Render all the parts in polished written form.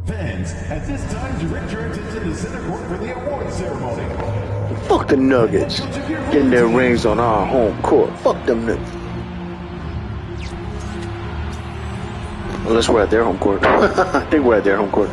Fans, at this time, direct your attention to the center court for the award ceremony. Fuck the Nuggets. Getting their rings on our home court. Fuck them Nuggets. Unless we're at their home court. I think we're at their home court.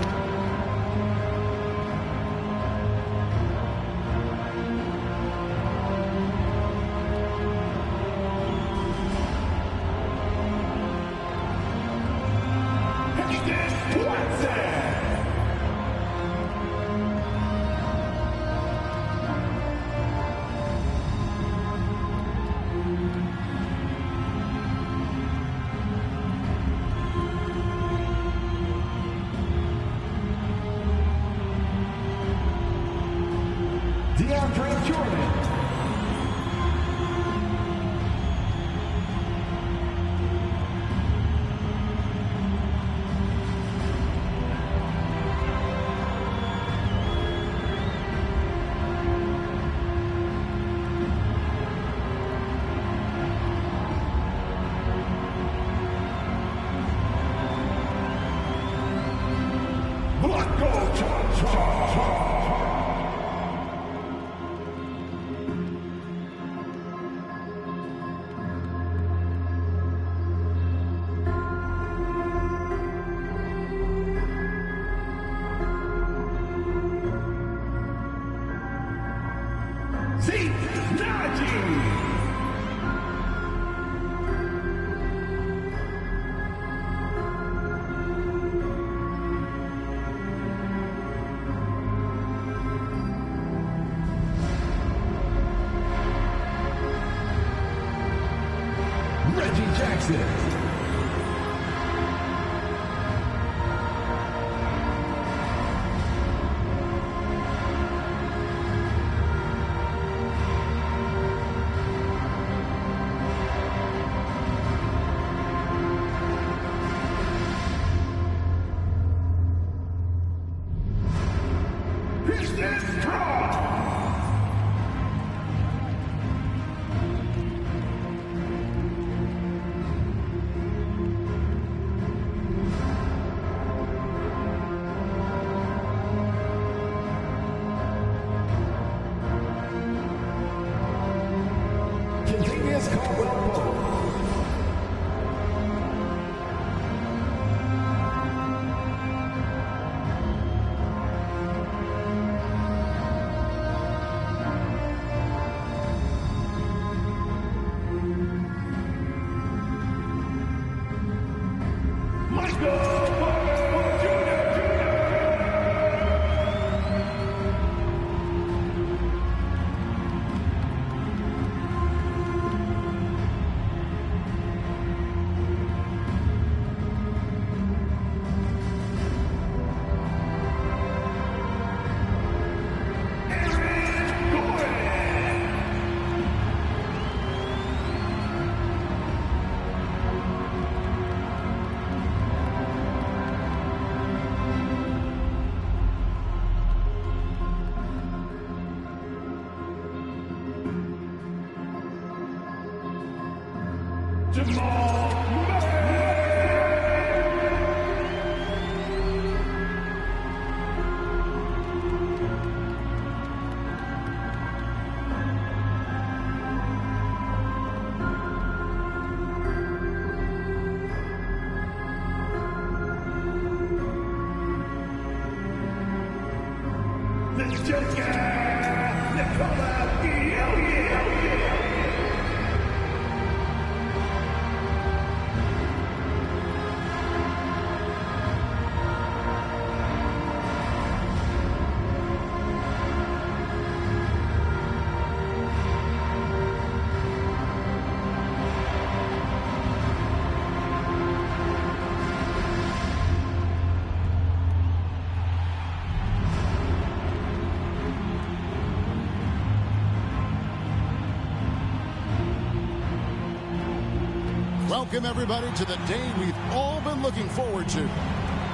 Welcome, everybody, to the day we've all been looking forward to.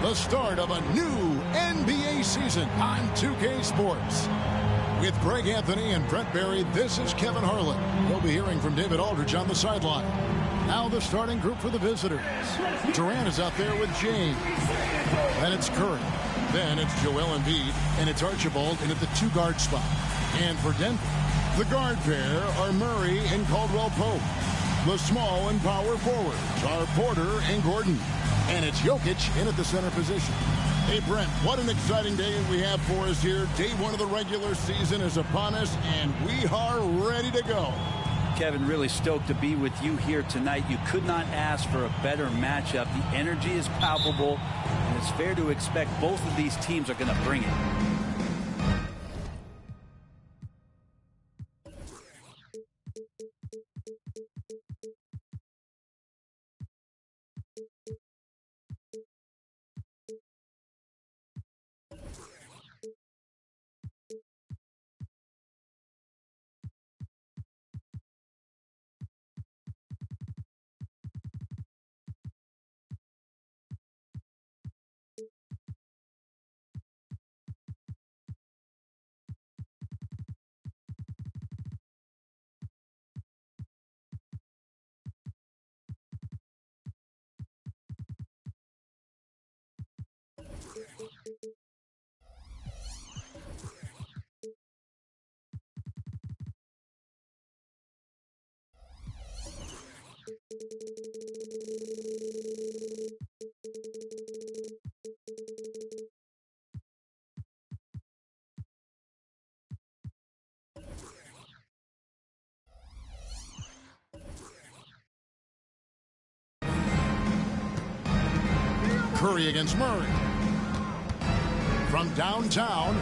The start of a new NBA season on 2K Sports. With Greg Anthony and Brent Barry, this is Kevin Harlan. We'll be hearing from David Aldridge on the sideline. Now the starting group for the visitors. Durant is out there with James. Then it's Curry. Then it's Joel Embiid, and it's Archibald in at the 2-guard spot. And for Denver, the guard pair are Murray and Caldwell Pope. The small and power forwards are Porter and Gordon. And it's Jokic in at the center position. Hey, Brent, what an exciting day we have for us here. Day 1 of the regular season is upon us, and we are ready to go. Kevin, really stoked to be with you here tonight. You could not ask for a better matchup. The energy is palpable, and it's fair to expect both of these teams are going to bring it. Curry against Murray. From downtown,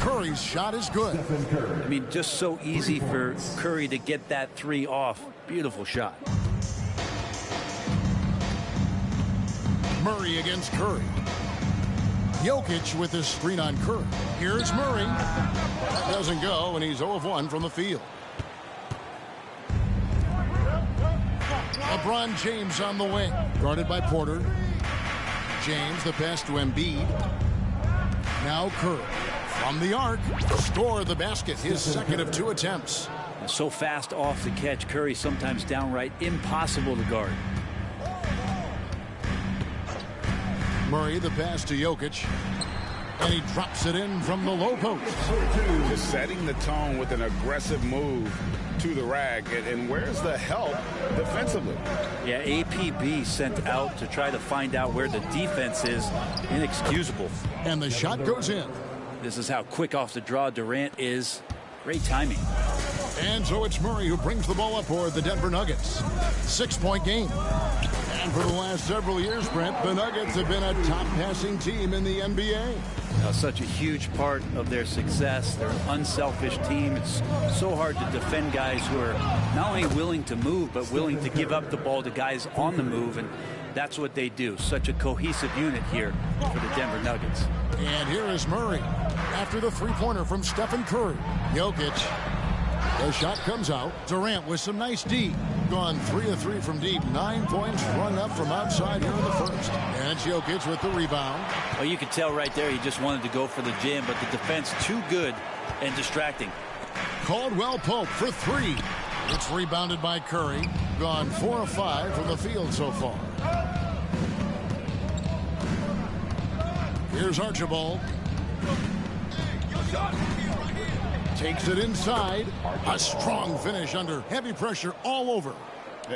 Curry's shot is good. I mean, just so easy for Curry to get that 3 off. Beautiful shot. Murray against Curry. Jokic with his screen on Curry. Here's Murray. That doesn't go, and he's 0 of 1 from the field. LeBron James on the wing, guarded by Porter. James, the pass to Embiid. Now Curry from the arc. Score the basket, his second of 2 attempts. And so fast off the catch, Curry sometimes downright impossible to guard. Murray, the pass to Jokic. And he drops it in from the low post. Just setting the tone with an aggressive move to the rag. And where's the help defensively? Yeah, APB sent out to try to find out where the defense is. Inexcusable. And the shot goes in. This is how quick off the draw Durant is. Great timing. And so it's Murray who brings the ball up for the Denver Nuggets. 6-point game. And for the last several years, Brent, the Nuggets have been a top passing team in the NBA. Now, such a huge part of their success. They're an unselfish team. It's so hard to defend guys who are not only willing to move, but willing to give up the ball to guys on the move. And that's what they do. Such a cohesive unit here for the Denver Nuggets. And here is Murray after the 3-pointer from Stephen Curry. Jokic. The shot comes out. Durant with some nice D. Gone 3 of 3 from deep. 9 points rung up from outside here in the first. And it's Jokic with the rebound. Well, you could tell right there he just wanted to go for the jam, but the defense too good and distracting. Caldwell Pope for 3. It's rebounded by Curry. Gone 4 of 5 from the field so far. Here's Archibald. Takes it inside. A strong finish under heavy pressure all over.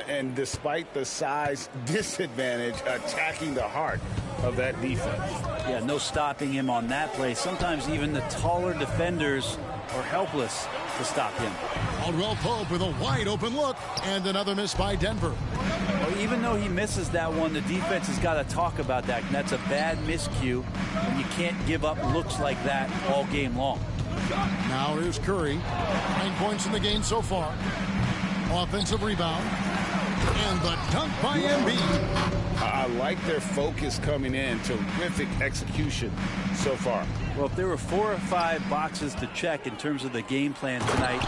And despite the size disadvantage, attacking the heart of that defense. Yeah, no stopping him on that play. Sometimes even the taller defenders are helpless to stop him. Caldwell Pope with a wide open look, and another miss by Denver. Well, even though he misses that one, the defense has got to talk about that. And that's a bad miscue, and you can't give up looks like that all game long. Now here's Curry. 9 points in the game so far. Offensive rebound. And the dunk by Embiid. I like their focus coming in. Terrific execution so far. Well, if there were 4 or 5 boxes to check in terms of the game plan tonight,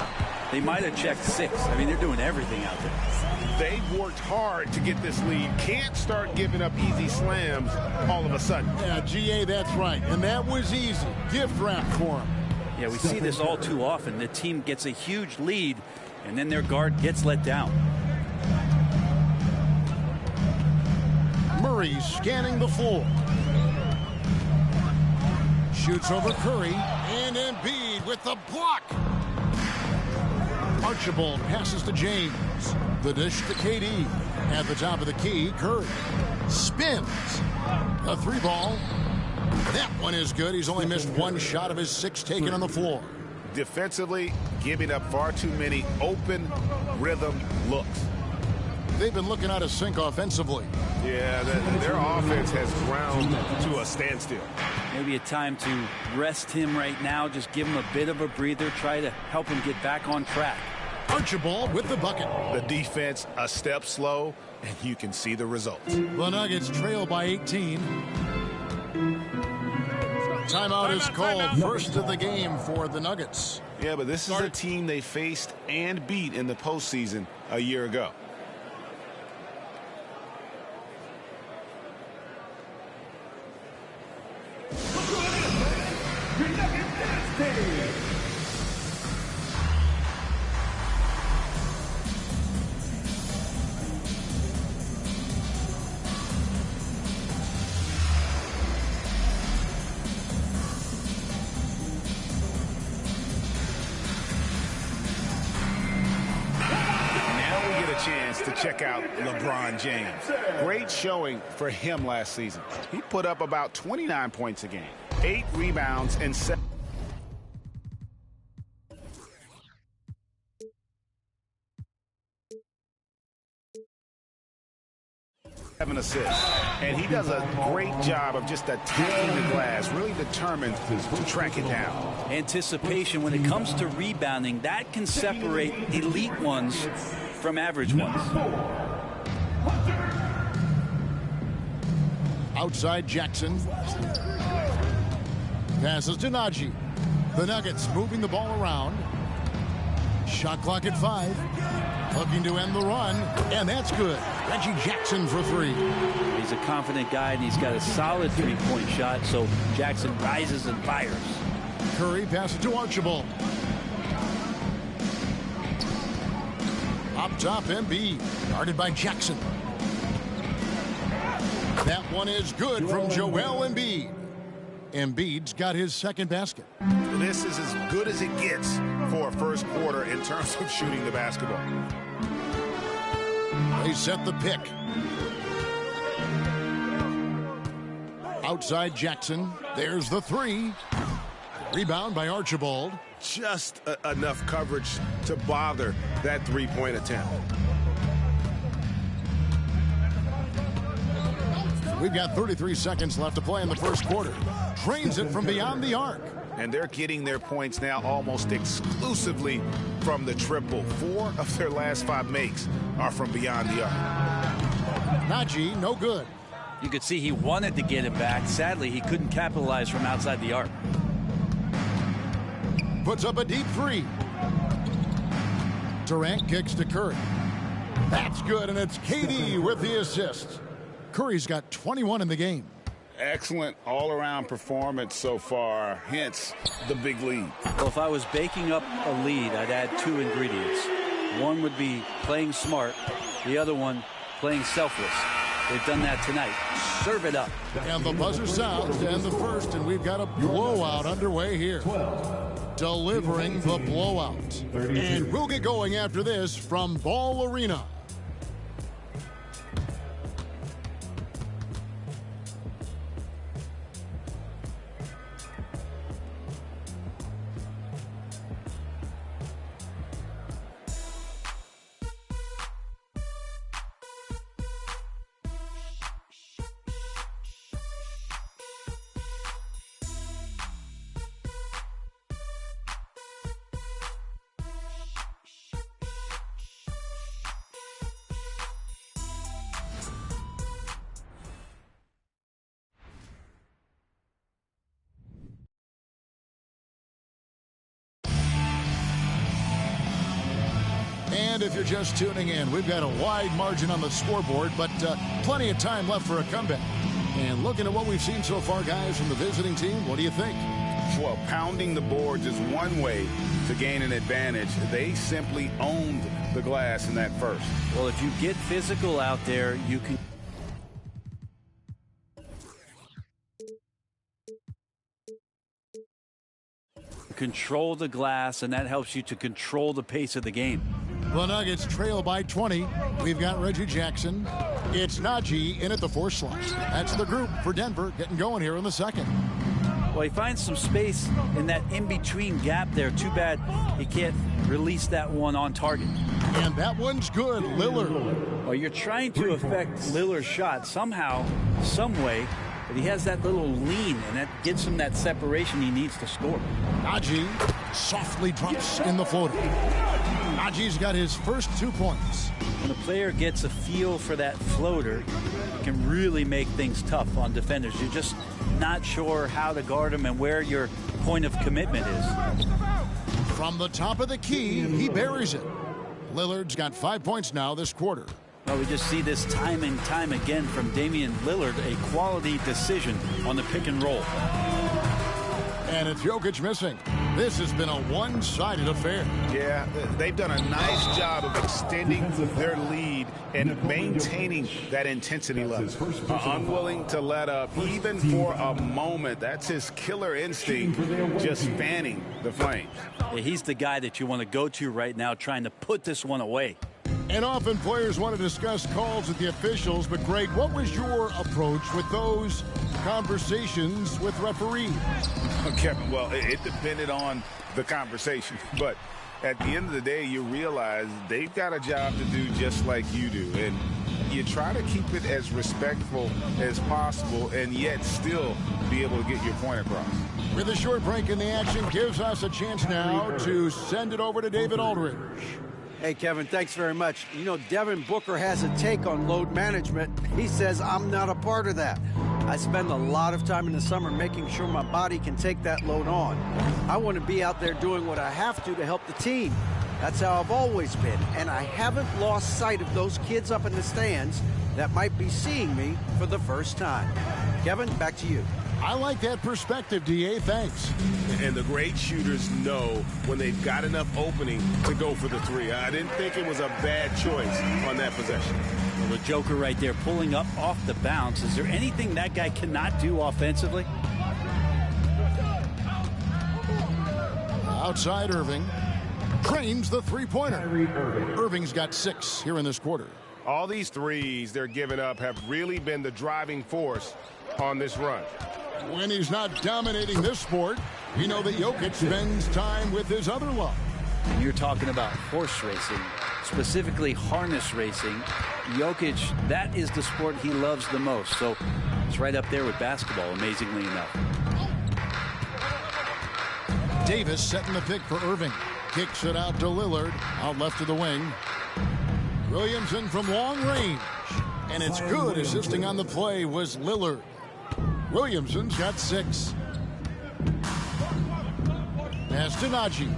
they might have checked 6. I mean, they're doing everything out there. They've worked hard to get this lead. Can't start giving up easy slams all of a sudden. Yeah, GA, that's right. And that was easy. Gift wrap for him. Yeah, we see this all too often. The team gets a huge lead, and then their guard gets let down. Murray scanning the floor. Shoots over Curry. And Embiid with the block. Archibald passes to James. The dish to KD. At the top of the key, Curry spins. A three ball. That one is good. He's only missed one shot of his 6 taken on the floor. Defensively, giving up far too many open rhythm looks. They've been looking out of sync offensively. Yeah, their offense has ground to a standstill. Maybe a time to rest him right now. Just give him a bit of a breather. Try to help him get back on track. Archibald with the bucket. The defense a step slow, and you can see the results. The Nuggets trail by 18. Timeout is called. First of the game for the Nuggets. Yeah, but this is a team they faced and beat in the postseason a year ago. To check out LeBron James. Great showing for him last season. He put up about 29 points a game, 8 rebounds, and 7 assists. And he does a great job of just attacking the glass, really determined to track it down. Anticipation when it comes to rebounding, that can separate elite ones from average ones. Outside Jackson. Passes to Najee. The Nuggets moving the ball around. Shot clock at 5. Looking to end the run, and that's good. Reggie Jackson for 3. He's a confident guy, and he's got a solid three-point shot, so Jackson rises and fires. Curry passes to Archibald. Up top, Embiid, guarded by Jackson. That one is good from Joel Embiid. Embiid's got his second basket. This is as good as it gets for a first quarter in terms of shooting the basketball. They set the pick. Outside Jackson. There's the 3. Rebound by Archibald. Just enough coverage to bother that three-point attempt. We've got 33 seconds left to play in the first quarter. Drains it from beyond the arc. And they're getting their points now almost exclusively from the triple. 4 of their last 5 makes are from beyond the arc. Najee, no good. You could see he wanted to get it back. Sadly, he couldn't capitalize from outside the arc. Puts up a deep 3. Durant kicks to Curry. That's good, and it's KD with the assist. Curry's got 21 in the game. Excellent all-around performance so far, hence the big lead. Well, if I was baking up a lead, I'd add 2 ingredients. One would be playing smart. The other one, playing selfless. They've done that tonight. Serve it up. And the buzzer sounds to end the first, and we've got a blowout underway here. Delivering the blowout. And we'll get going after this from Ball Arena. And if you're just tuning in, we've got a wide margin on the scoreboard, but plenty of time left for a comeback. And looking at what we've seen so far, guys, from the visiting team, what do you think? Well, pounding the boards is one way to gain an advantage. They simply owned the glass in that first. Well, if you get physical out there, you can control the glass, and that helps you to control the pace of the game. The Nuggets trail by 20. We've got Reggie Jackson. It's Najee in at the 4 slot. That's the group for Denver getting going here in the second. Well, he finds some space in that in-between gap there. Too bad he can't release that one on target. And that one's good. Lillard. Well, you're trying to affect Lillard's shot somehow, some way, but he has that little lean, and that gives him that separation he needs to score. Najee softly drops in the floater. Najee's got his first 2 points. When a player gets a feel for that floater, it can really make things tough on defenders. You're just not sure how to guard him and where your point of commitment is. From the top of the key, he buries it. Lillard's got 5 points now this quarter. Well, we just see this time and time again from Damian Lillard, a quality decision on the pick and roll. And it's Jokic missing. This has been a one-sided affair. Yeah, they've done a nice job of extending their lead and maintaining that intensity level. Unwilling to let up even for a moment. That's his killer instinct, just fanning the flames. Yeah, he's the guy that you want to go to right now, trying to put this one away. And often players want to discuss calls with the officials, but Greg, what was your approach with those conversations with referees? Kevin, well, it depended on the conversation, but at the end of the day, you realize they've got a job to do just like you do, and you try to keep it as respectful as possible and yet still be able to get your point across. With a short break in the action, gives us a chance now to send it over to David Aldridge. Hey, Kevin, thanks very much. You know, Devin Booker has a take on load management. He says, I'm not a part of that. I spend a lot of time in the summer making sure my body can take that load on. I want to be out there doing what I have to help the team. That's how I've always been, and I haven't lost sight of those kids up in the stands that might be seeing me for the first time. Kevin, back to you. I like that perspective, D.A. Thanks. And the great shooters know when they've got enough opening to go for the 3. I didn't think it was a bad choice on that possession. Well, the Joker right there pulling up off the bounce. Is there anything that guy cannot do offensively? Outside Irving. Trains the three-pointer. Irving's got 6 here in this quarter. All these threes they're giving up have really been the driving force on this run. When he's not dominating this sport, you know that Jokic spends time with his other love. And you're talking about horse racing, specifically harness racing. Jokic, that is the sport he loves the most. So it's right up there with basketball, amazingly enough. Davis setting the pick for Irving. Kicks it out to Lillard, out left of the wing. Williamson from long range. And it's good. Assisting on the play was Lillard. Williamson's got 6. Pass to Najee.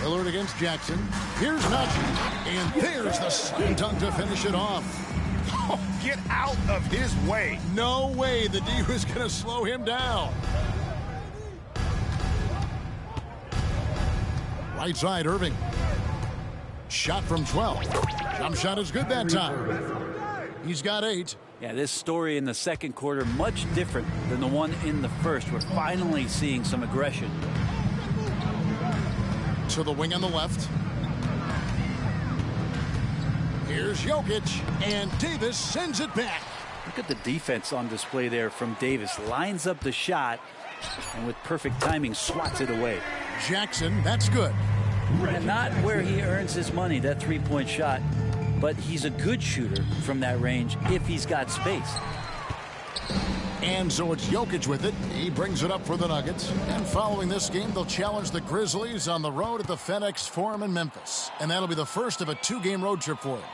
Lillard against Jackson. Here's Najee. And there's the slam dunk to finish it off. Oh, get out of his way. No way the D was going to slow him down. Right side, Irving. Shot from 12. Jump shot is good that time. He's got 8. Yeah, this story in the second quarter, much different than the one in the first. We're finally seeing some aggression. To the wing on the left. Here's Jokic, and Davis sends it back. Look at the defense on display there from Davis. Lines up the shot, and with perfect timing, swats it away. Jackson, that's good. And not where he earns his money, that three-point shot. But he's a good shooter from that range if he's got space. And so it's Jokic with it. He brings it up for the Nuggets. And following this game, they'll challenge the Grizzlies on the road at the FedEx Forum in Memphis. And that'll be the first of a 2-game road trip for them.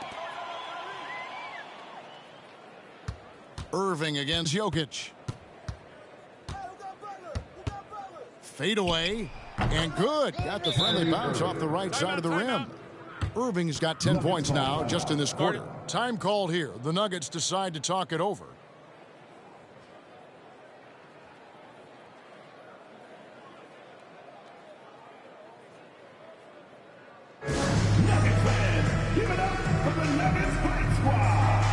Irving against Jokic. Fade away. And good. Got the friendly bounce off the right side of the rim. Irving's got 10 points now just in this quarter. Time called here. The Nuggets decide to talk it over. Nuggets fans, give it up for the Nuggets Fight Squad.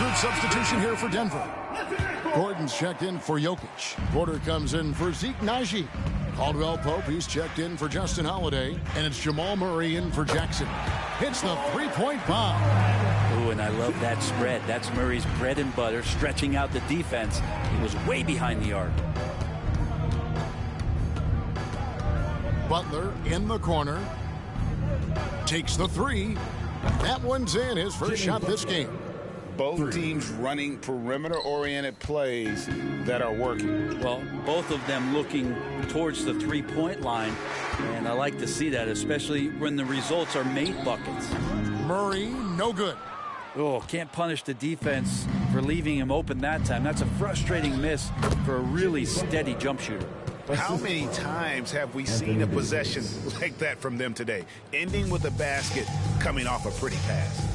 third substitution here for Denver. Gordon's checked in for Jokic. Porter comes in for Zeke Nagy. Caldwell Pope, he's checked in for Justin Holiday. And it's Jamal Murray in for Jackson. Hits the three-point bomb. Ooh, and I love that spread. That's Murray's bread and butter, stretching out the defense. He was way behind the arc. Butler in the corner. Takes the three. That one's in, his first shot this game. Both teams running perimeter-oriented plays that are working. Well, both of them looking towards the three-point line, and I like to see that, especially when the results are made buckets. Murray, no good. Oh, can't punish the defense for leaving him open that time. That's a frustrating miss for a really steady jump shooter. How many times have we seen a possession like that from them today, ending with a basket coming off a pretty pass?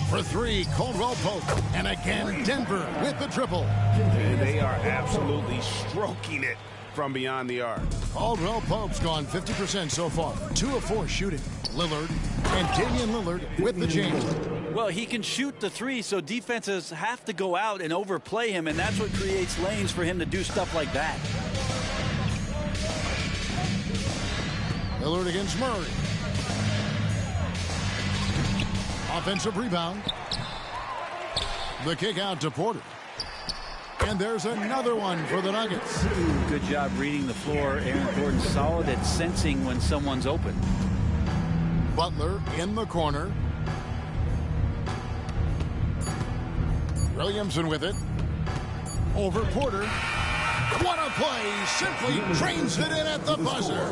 For three, Caldwell Pope. And again, Denver with the triple. And they are absolutely stroking it from beyond the arc. Caldwell Pope's gone 50% so far. 2 of 4 shooting. Lillard and Damian Lillard with the jam. Well, he can shoot the three, so defenses have to go out and overplay him, and that's what creates lanes for him to do stuff like that. Lillard against Murray. Offensive rebound. The kick out to Porter. And there's another one for the Nuggets. Good job reading the floor. Aaron Gordon solid at sensing when someone's open. Butler in the corner. Williamson with it. Over Porter. What a play. Simply drains it in at the buzzer.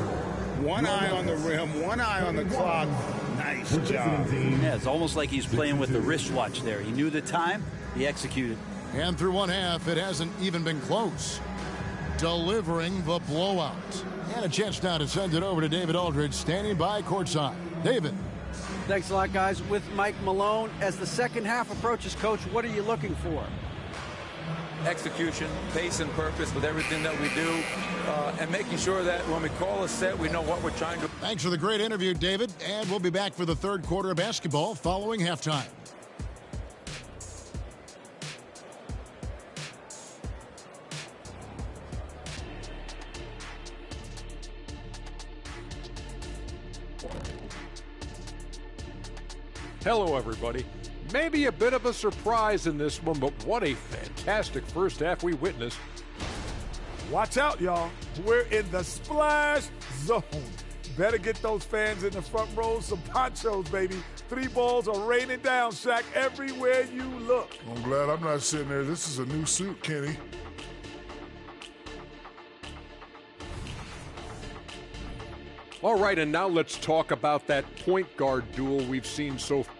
One eye on the rim, one eye on the clock. Nice job. Yeah, it's almost like he's playing with the wristwatch there. He knew the time, he executed. And through one half, it hasn't even been close. Delivering the blowout. And a chance now to send it over to David Aldridge, standing by courtside. David. Thanks a lot, guys. With Mike Malone, as the second half approaches, Coach, what are you looking for? Execution, pace, and purpose with everything that we do, and making sure that when we call a set, we know what we're trying to. Thanks for the great interview, David. And we'll be back for the third quarter of basketball following halftime. Hello, everybody. Maybe a bit of a surprise in this one, but what a fantastic first half we witnessed. Watch out, y'all. We're in the splash zone. Better get those fans in the front row some ponchos, baby. 3 balls are raining down, Shaq, everywhere you look. I'm glad I'm not sitting there. This is a new suit, Kenny. All right, and now let's talk about that point guard duel we've seen so far.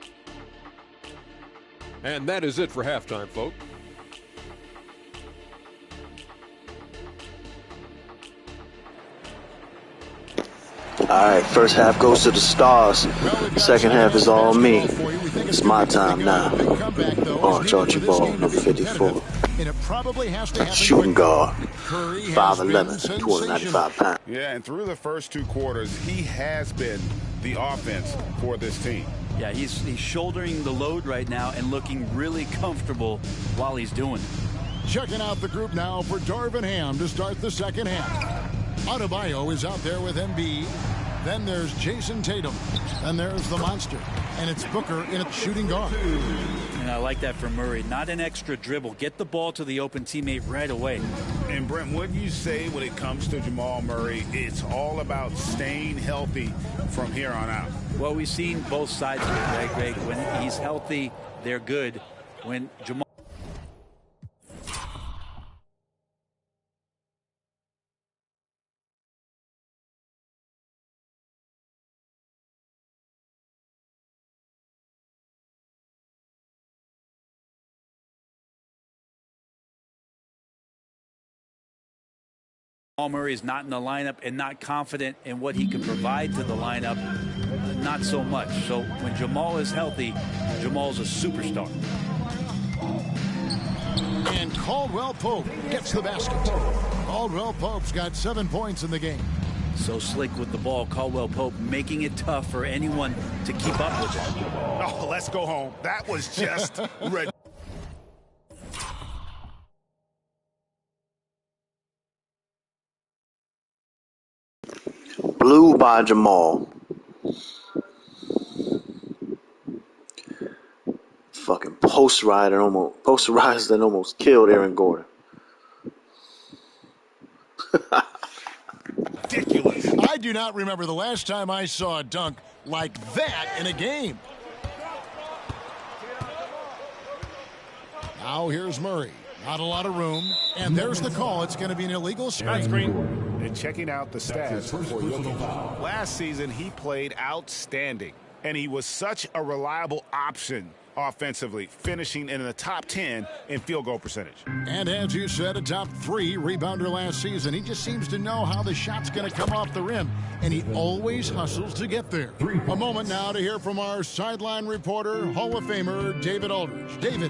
And that is it for halftime, folks. All right, first half goes to the Stars. Second half is all me. It's my time now. Archie Ball, number 54. Shooting guard, 5'11", 295 pounds. Yeah, and through the first 2 quarters, he has been the offense for this team. Yeah, he's shouldering the load right now and looking really comfortable while he's doing it. Checking out the group now for Darvin Ham to start the second half. Adebayo is out there with Embiid. Then there's Jason Tatum. Then there's the monster. And it's Booker in a shooting guard. And I like that from Murray. Not an extra dribble. Get the ball to the open teammate right away. And Brent, what do you say when it comes to Jamal Murray? It's all about staying healthy from here on out. Well, we've seen both sides of it, right, Greg? When he's healthy, they're good. When Jamal Murray is not in the lineup and not confident in what he can provide to the lineup, not so much. So when Jamal is healthy, Jamal's a superstar. And Caldwell Pope gets the basket. Caldwell Pope's got 7 points in the game. So slick with the ball, Caldwell Pope making it tough for anyone to keep up with it. Oh, let's go home. That was just ridiculous. Blue by Jamal. Fucking posterized and almost killed Aaron Gordon. Ridiculous. I do not remember the last time I saw a dunk like that in a game. Now here's Murray. Not a lot of room. And there's the call. It's going to be an illegal screen. And checking out the stats for Jokic. Last season, he played outstanding. And he was such a reliable option offensively, finishing in the top 10 in field goal percentage. And as you said, a top 3 rebounder last season. He just seems to know how the shot's going to come off the rim, and he always hustles to get there. A moment now to hear from our sideline reporter, Hall of Famer David Aldridge. David.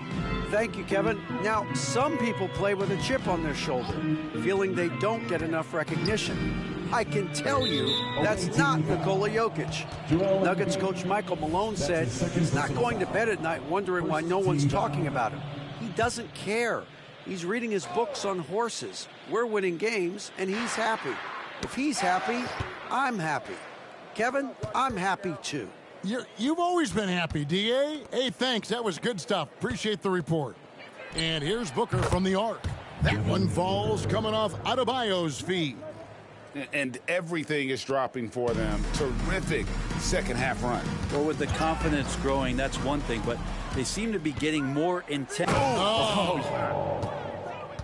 Thank you, Kevin. Now, some people play with a chip on their shoulder, feeling they don't get enough recognition. I can tell you that's not Nikola Jokic. Nuggets coach Michael Malone said he's not going to bed at night wondering why no one's talking about him. He doesn't care. He's reading his books on horses. We're winning games, and he's happy. If he's happy, I'm happy. Kevin, I'm happy too. You've always been happy, D.A. Hey, thanks. That was good stuff. Appreciate the report. And here's Booker from the arc. That one falls coming off Adebayo's feet. And everything is dropping for them. Terrific second half run. Well, with the confidence growing, that's one thing, but they seem to be getting more intense.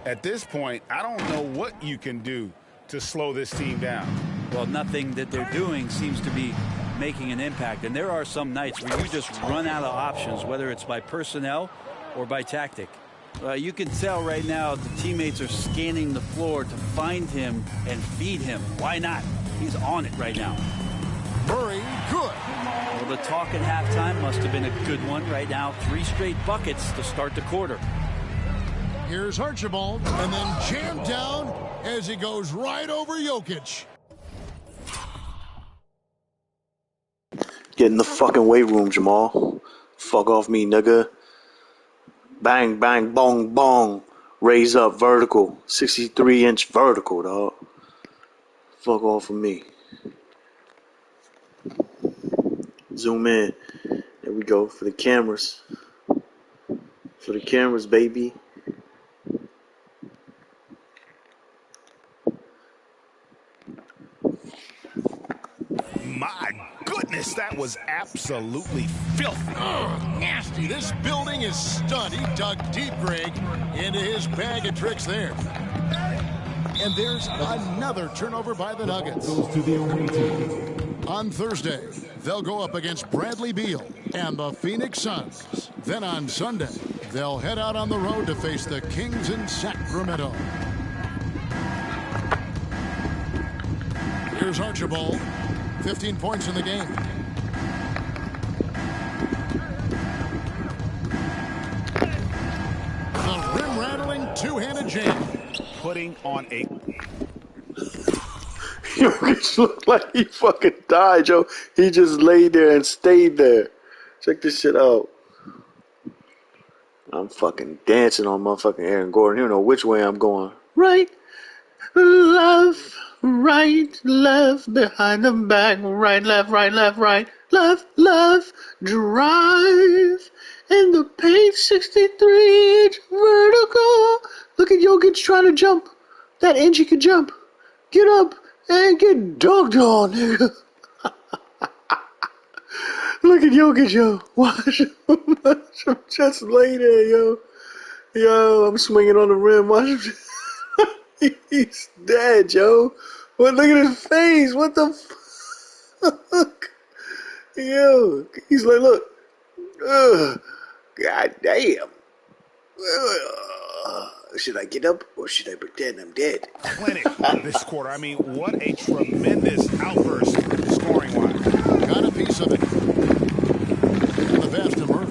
At this point, I don't know what you can do to slow this team down. Well, nothing that they're doing seems to be making an impact. And there are some nights where you just run out of options, whether it's by personnel or by tactic. You can tell right now the teammates are scanning the floor to find him and feed him. Why not? He's on it right now. Murray, good. Well, the talk at halftime must have been a good one. Right now, 3 straight buckets to start the quarter. Here's Archibald, and then jammed down as he goes right over Jokic. Get in the fucking weight room, Jamal. Fuck off me, nigga. Bang, bang, bong, bong. Raise up vertical. 63-inch vertical, dog. Fuck off of me. Zoom in. There we go. For the cameras. For the cameras, baby. My goodness, that was absolutely filthy. Nasty. This building is stunned. He dug deep, Greg, into his bag of tricks there. And there's another turnover by the Nuggets. On Thursday, they'll go up against Bradley Beal and the Phoenix Suns. Then on Sunday, they'll head out on the road to face the Kings in Sacramento. Here's Archibald. 15 points in the game. The rim-rattling two-handed jam. Putting on a... Jokic looked like he fucking died, Joe. He just laid there and stayed there. Check this shit out. I'm fucking dancing on motherfucking Aaron Gordon. You don't know which way I'm going. Right, left, right, left, behind the back, right, left, right, left, right, left, left, drive, in the paint, 63-inch vertical. Look at Jokic trying to jump. That inch he could jump. Get up and get dunked on, nigga. Look at Jokic, yo. Watch him just lay there, yo. Yo, I'm swinging on the rim. Watch him. He's dead, yo. But look at his face. What the fuck? Yo, he's like, look. God damn. Should I get up or should I pretend I'm dead? Clinic this quarter. I mean, what a tremendous outburst scoring-wise. Got a piece of it. And the pass to Murray.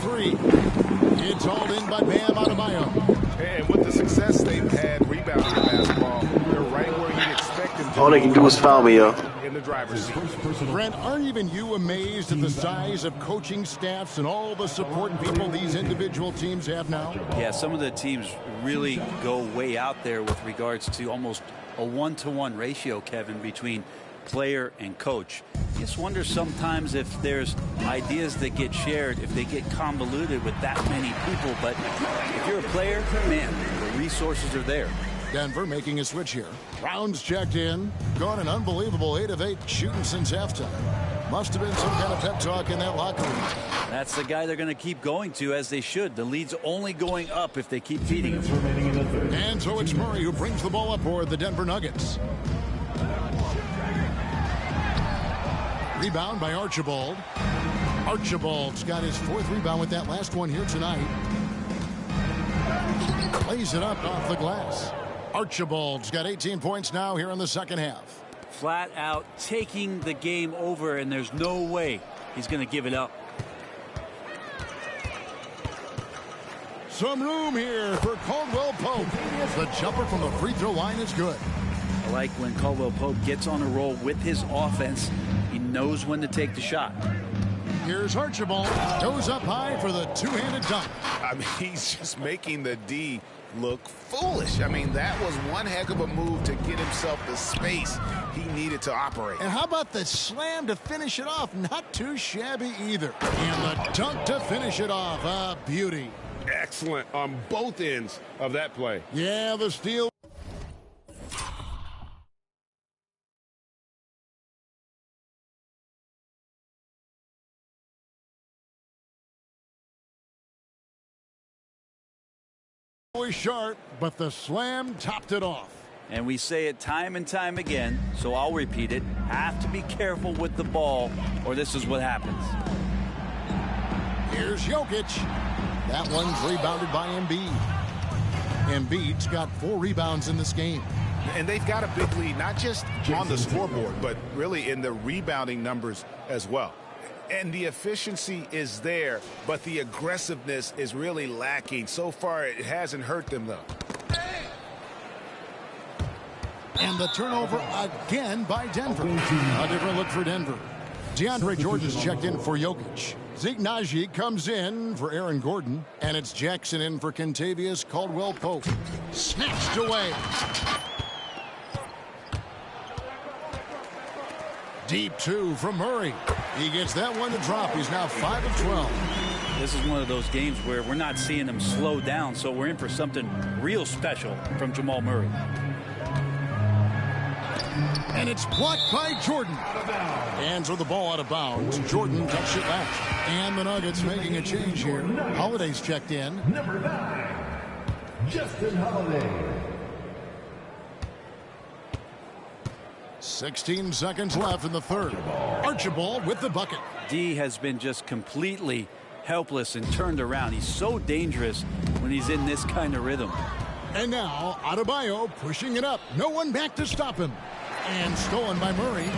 three. It's hauled in by Bam Adebayo. And with the success they've had rebounding the basketball, they're right where you'd expect them to. All they can do is foul me, yo. In the driver's seat. Brent, aren't even you amazed at the size of coaching staffs and all the support people these individual teams have now? Yeah, some of the teams really go way out there with regards to almost a 1-to-1 ratio, Kevin, between player and coach. You just wonder sometimes if there's ideas that get shared, if they get convoluted with that many people. But if you're a player, man, the resources are there. Denver making a switch here. Brown's checked in. Gone an unbelievable 8 of 8 shooting since halftime. Must have been some kind of pep talk in that locker room. That's the guy they're going to keep going to, as they should. The lead's only going up if they keep feeding him. And so it's Murray who brings the ball up for the Denver Nuggets. Rebound by Archibald. Archibald's got his 4th rebound with that last one here tonight. Lays it up off the glass. Archibald's got 18 points now here in the second half. Flat out taking the game over, and there's no way he's going to give it up. Some room here for Caldwell Pope. The jumper from the free throw line is good. I like when Caldwell Pope gets on a roll with his offense. He knows when to take the shot. Here's Archibald. Goes up high for the two-handed dunk. I mean, he's just making the D look foolish. I mean, that was one heck of a move to get himself the space he needed to operate. And how about the slam to finish it off? Not too shabby either. And the dunk to finish it off. A beauty. Excellent on both ends of that play. Yeah, the steal. Was sharp, but the slam topped it off. And we say it time and time again, so I'll repeat it. Have to be careful with the ball, or this is what happens. Here's Jokic. That one's rebounded by Embiid. Embiid's got 4 rebounds in this game. And they've got a big lead, not just on the scoreboard, but really in the rebounding numbers as well. And the efficiency is there, but the aggressiveness is really lacking. So far, it hasn't hurt them, though. And the turnover again by Denver. A different look for Denver. DeAndre Jordan's checked in for Jokic. Zeke Naji comes in for Aaron Gordon. And it's Jackson in for Kentavious Caldwell-Pope. Snatched away. Deep 2 from Murray. He gets that one to drop. He's now 5 of 12. This is one of those games where we're not seeing him slow down, so we're in for something real special from Jamal Murray. And it's blocked by Jordan. Hands with the ball out of bounds. Jordan touched it left. And the Nuggets making a change here. Holiday's checked in. Number 9, Justin Holiday. 16 seconds left in the third. Archibald with the bucket. D has been just completely helpless and turned around. He's so dangerous when he's in this kind of rhythm. And now Adebayo pushing it up. No one back to stop him. And stolen by Murray.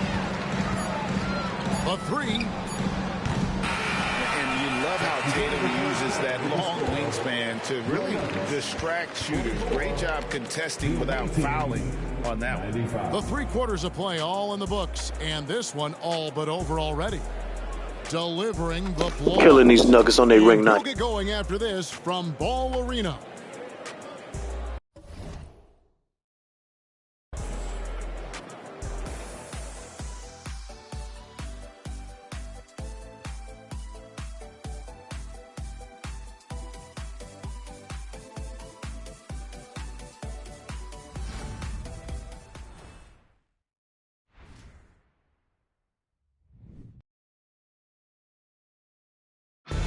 A 3. And you love how Tatum uses that long wingspan to really distract shooters. Great job contesting without fouling on that one. The 3 quarters of play all in the books. And this one all but over already. Delivering the blow. Killing these Nuggets on their ring night. We'll get going after this from Ball Arena.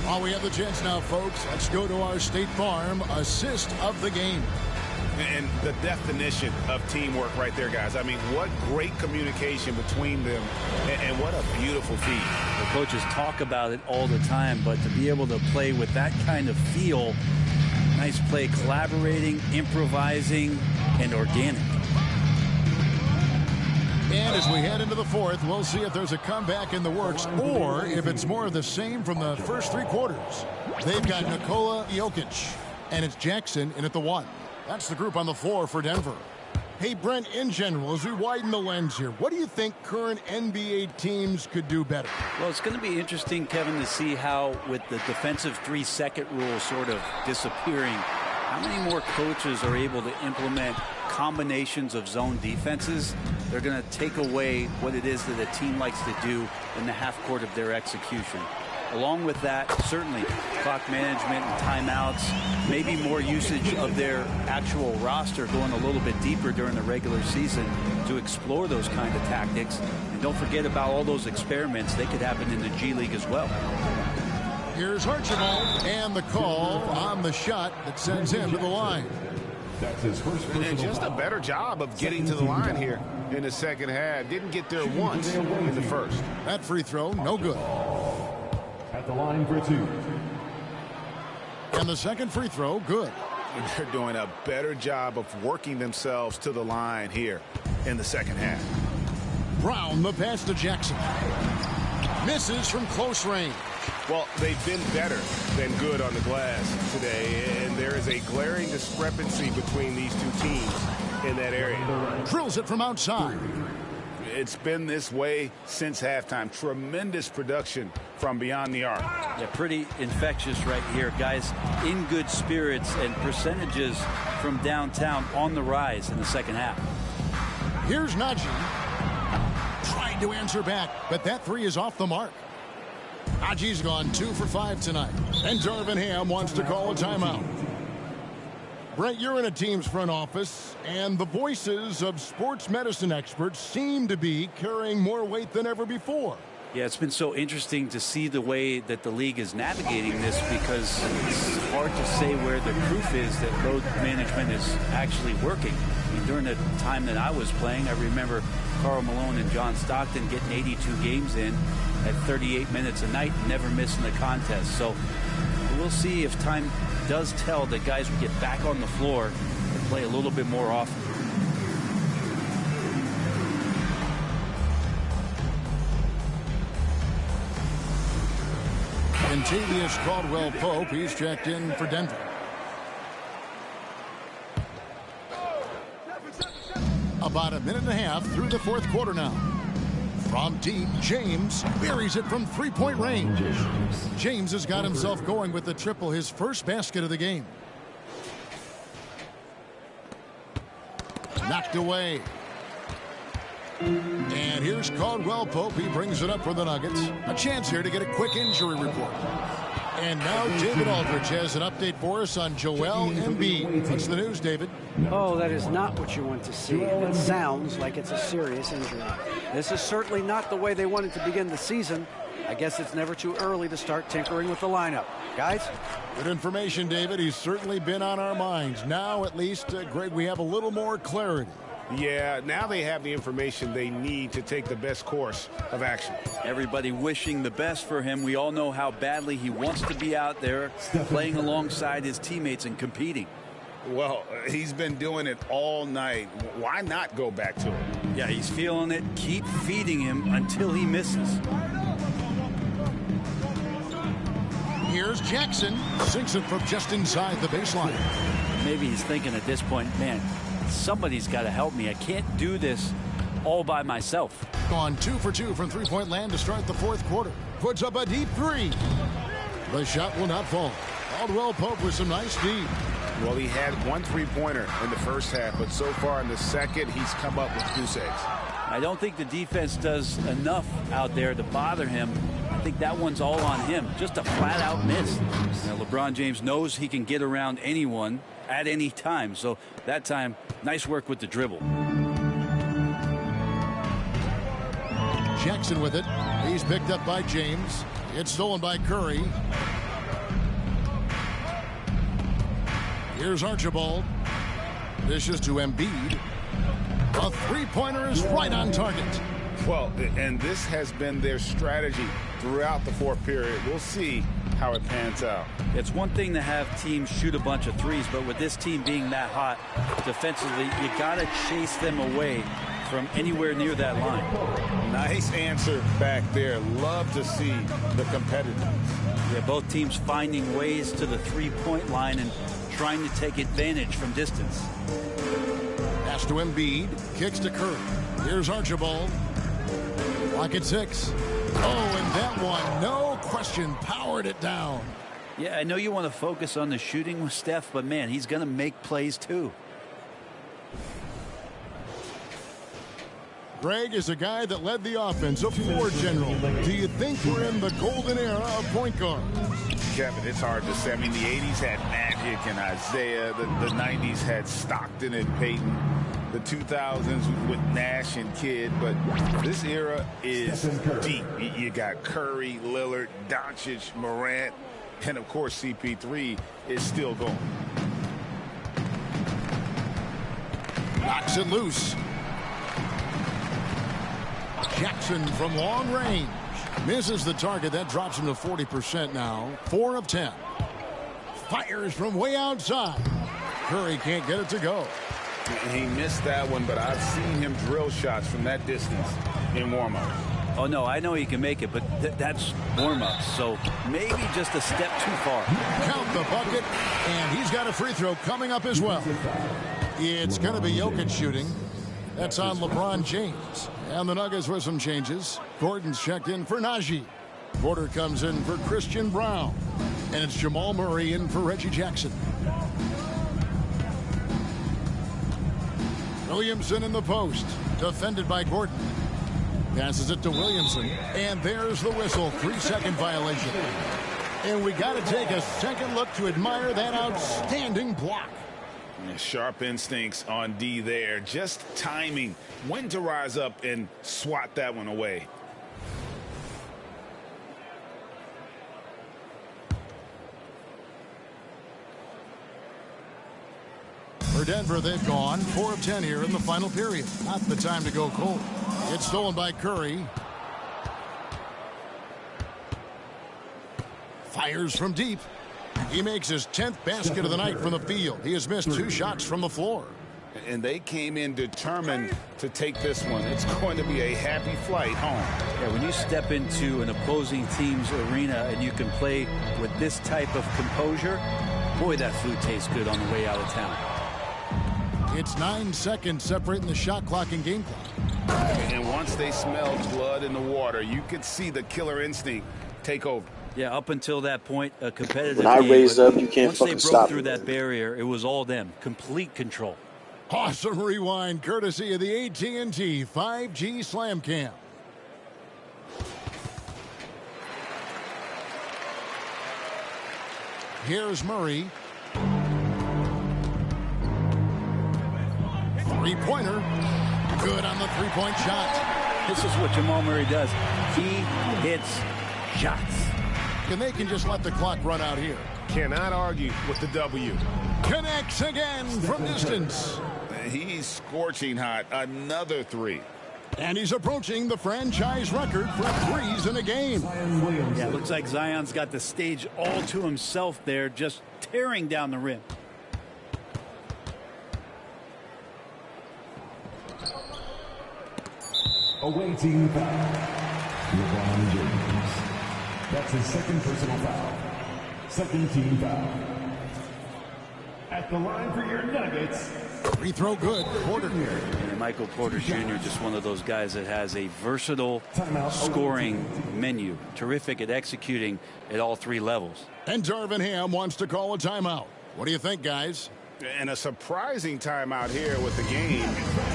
While we have the chance now, folks, let's go to our State Farm assist of the game. And the definition of teamwork right there, guys. I mean, what great communication between them, and what a beautiful feat. The coaches talk about it all the time, but to be able to play with that kind of feel, nice play, collaborating, improvising, and organic. And as we head into the fourth, we'll see if there's a comeback in the works or if it's more of the same from the first 3 quarters. They've got Nikola Jokic, and it's Jackson in at the 1. That's the group on the floor for Denver. Hey, Brent, in general, as we widen the lens here, what do you think current NBA teams could do better? Well, it's going to be interesting, Kevin, to see how, with the defensive 3-second rule sort of disappearing, how many more coaches are able to implement combinations of zone defenses. They're going to take away what it is that a team likes to do in the half court of their execution. Along with that, certainly clock management and timeouts, maybe more usage of their actual roster going a little bit deeper during the regular season to explore those kind of tactics. And don't forget about all those experiments. They could happen in the G League as well. Here's Archibald and the call on the shot that sends him to the line. That's his first And just a better job of getting to the line here in the second half. Didn't get there once in the first. That free throw, no good. At the line for 2. And the second free throw, good. And they're doing a better job of working themselves to the line here in the second half. Brown, the pass to Jackson. Misses from close range. Well, they've been better than good on the glass today, and there is a glaring discrepancy between these two teams in that area. Drills it from outside. It's been this way since halftime. Tremendous production from beyond the arc. Yeah, pretty infectious right here. Guys in good spirits and percentages from downtown on the rise in the second half. Here's Najee. Tried to answer back, but that three is off the mark. Najee's gone 2 for 5 tonight. And Darvin Ham wants to call a timeout. Brent, you're in a team's front office, and the voices of sports medicine experts seem to be carrying more weight than ever before. Yeah, it's been so interesting to see the way that the league is navigating this, because it's hard to say where the proof is that load management is actually working. I mean, during the time that I was playing, I remember Karl Malone and John Stockton getting 82 games in at 38 minutes a night, never missing a contest. So we'll see if time does tell that guys will get back on the floor and play a little bit more often. Contavious Caldwell-Pope, he's checked in for Denver. About a minute and a half through the fourth quarter now. From deep, James buries it from three-point range. James has got himself going with the triple, his first basket of the game. Knocked away. And here's Caldwell-Pope. He brings it up for the Nuggets. A chance here to get a quick injury report. And now David Aldridge has an update for us on Joel Embiid. What's the news, David? Oh, that is not what you want to see. It sounds like it's a serious injury. This is certainly not the way they wanted to begin the season. I guess it's never too early to start tinkering with the lineup. Guys? Good information, David. He's certainly been on our minds. Now, at least, Greg, we have a little more clarity. Yeah, now they have the information they need to take the best course of action. Everybody wishing the best for him. We all know how badly he wants to be out there playing alongside his teammates and competing. Well, he's been doing it all night. Why not go back to it? Yeah, he's feeling it. Keep feeding him until he misses. Here's Jackson. Sinks it from just inside the baseline. Maybe he's thinking at this point, man, somebody's got to help me. I can't do this all by myself. Gone 2 for 2 from three-point land to start the fourth quarter. Puts up a deep three. The shot will not fall. Caldwell-Pope with some nice speed. Well, he had 1 3-pointer in the first half, but so far in the second, he's come up with goose eggs. I don't think the defense does enough out there to bother him. I think that one's all on him. Just a flat-out miss. Now, LeBron James knows he can get around anyone at any time. So that time, nice work with the dribble. Jackson with it. He's picked up by James. It's stolen by Curry. Here's Archibald. Dishes to Embiid. A three-pointer is right on target. Well, and this has been their strategy throughout the fourth period. We'll see how it pans out. It's one thing to have teams shoot a bunch of threes, but with this team being that hot defensively, you got to chase them away from anywhere near that line. Nice answer back there. Love to see the competitiveness. Yeah, both teams finding ways to the three-point line and trying to take advantage from distance. Pass to Embiid. Kicks to Curry. Here's Archibald. Clock at 6. Oh, and that one, no question, powered it down. Yeah, I know you want to focus on the shooting with Steph, but man, he's going to make plays too. Greg is a guy that led the offense, a floor general. Do you think we're in the golden era of point guard? Kevin, it's hard to say. I mean, the 80s had Magic and Isaiah. The 90s had Stockton and Peyton. The 2000s with Nash and Kidd. But this era is deep. You got Curry, Lillard, Doncic, Morant, and, of course, CP3 is still going. Knocks it loose. Jackson from long range. Misses the target. That drops him to 40% now. 4 of 10. Fires from way outside. Curry can't get it to go. He missed that one, but I've seen him drill shots from that distance in warm-up. Oh, no, I know he can make it, but that's warm-up, so maybe just a step too far. Count the bucket, and he's got a free throw coming up as well. It's going to be Jokic shooting. That's on LeBron James. And the Nuggets with some changes. Gordon's checked in for Najee. Porter comes in for Christian Brown. And it's Jamal Murray in for Reggie Jackson. Williamson in the post. Defended by Gordon. Passes it to Williamson. And there's the whistle. 3-second violation. And we got to take a second look to admire that outstanding block. Sharp instincts on D there. Just timing when to rise up and swat that one away. For Denver, they've gone 4 of 10 here in the final period. Not the time to go cold. It's stolen by Curry. Fires from deep. He makes his 10th basket of the night from the field. He has missed 2 shots from the floor. And they came in determined to take this one. It's going to be a happy flight home. Yeah, when you step into an opposing team's arena and you can play with this type of composure, boy, that food tastes good on the way out of town. It's 9 seconds separating the shot clock and game clock. And once they smelled blood in the water, you could see the killer instinct take over. Yeah, up until that point, a competitive when I game, raised up, you can't fucking once they broke stop through me. that barrier, it was all them. Complete control. Awesome rewind courtesy of the AT&T 5G Slam Cam. Here's Murray. Three-pointer. Good on the three-point shot. This is what Jamal Murray does. He hits shots. And they can just let the clock run out here. Cannot argue with the W. Connects again from distance. He's scorching hot. Another 3. And he's approaching the franchise record for threes in a game. Yeah, it looks like Zion's got the stage all to himself there, just tearing down the rim. Awaiting foul. LeBron James. That's his second personal foul. Second team foul. At the line for your Nuggets. Free throw good. Porter. And Michael Porter Jr., just one of those guys that has a versatile scoring menu. Terrific at executing at all 3 levels. And Darvin Ham wants to call a timeout. What do you think, guys? And a surprising timeout here with the game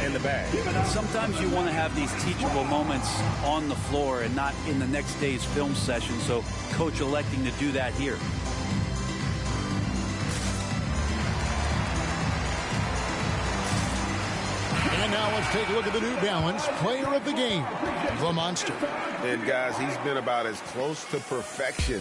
in the bag. Sometimes you want to have these teachable moments on the floor and not in the next day's film session, so coach electing to do that here. And now let's take a look at the New Balance player of the game, the Monster. And guys, he's been about as close to perfection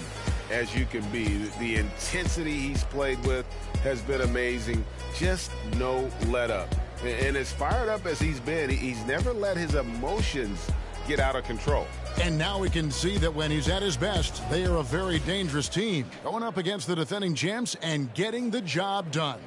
as you can be. The intensity he's played with has been amazing. Just no let up. And as fired up as he's been, he's never let his emotions get out of control. And now we can see that when he's at his best, they are a very dangerous team. Going up against the defending champs and getting the job done.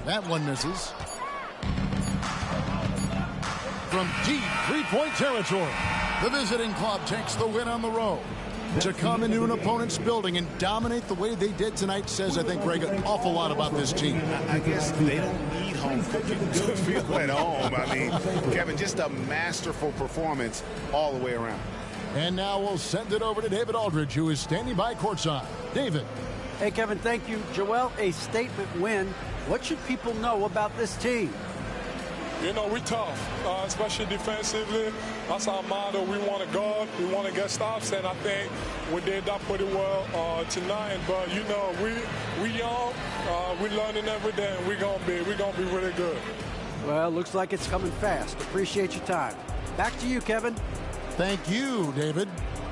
That one misses. From deep three-point territory, the visiting club takes the win on the road. To come into an opponent's building and dominate the way they did tonight says, I think, Greg, an awful lot about this team. I guess they don't need home cooking to feel at home. I mean, Kevin, just a masterful performance all the way around. And now we'll send it over to David Aldridge, who is standing by courtside. David. Hey, Kevin, thank you. Joel, a statement win. What should people know about this team? You know, we tough, especially defensively. That's our motto. We want to guard, we want to get stops, and I think we did that pretty well tonight. But you know, we young, we learning every day, and we're gonna be really good. Well, looks like it's coming fast. Appreciate your time. Back to you, Kevin. Thank you, David.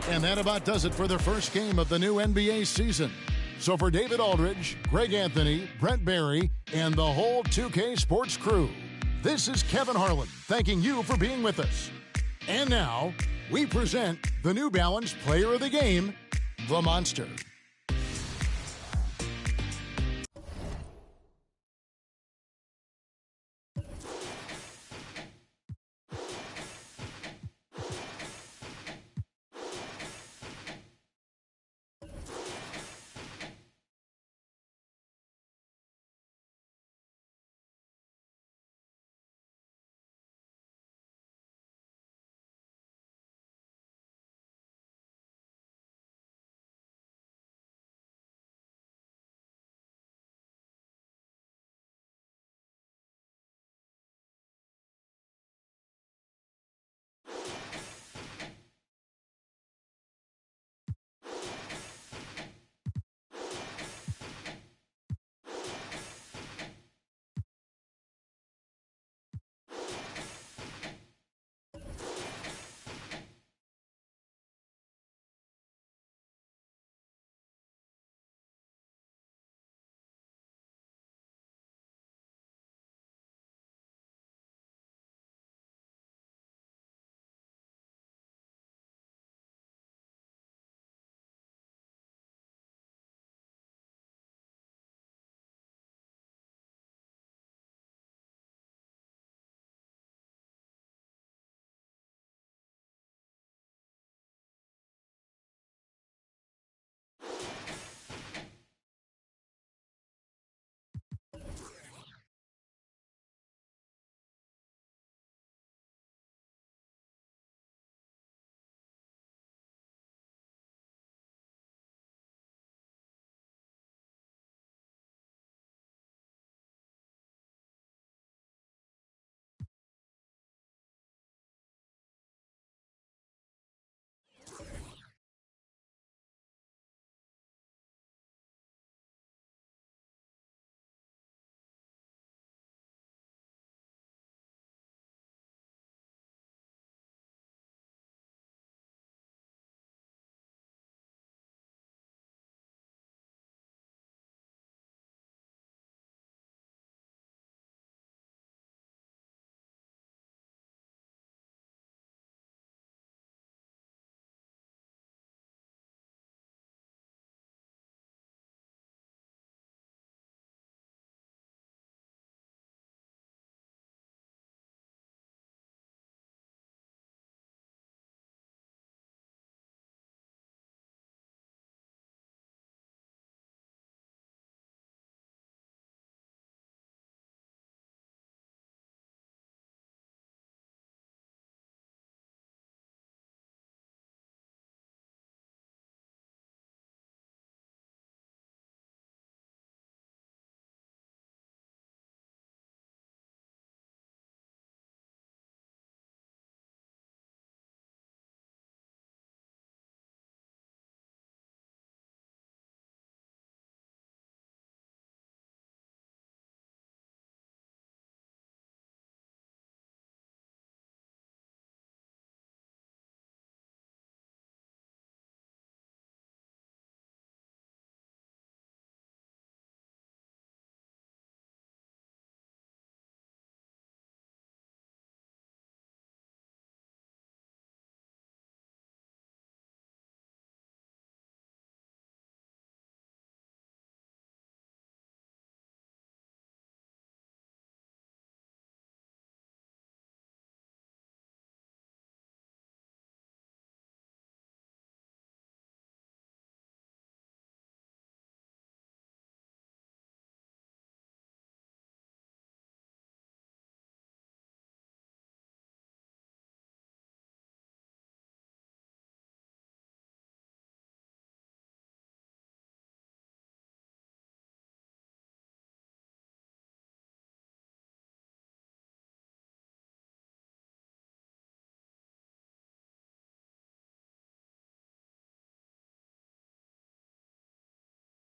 And that about does it for the first game of the new NBA season. So for David Aldridge, Greg Anthony, Brent Barry, and the whole 2K Sports crew, this is Kevin Harlan thanking you for being with us. And now, we present the New Balance Player of the Game, the Monster.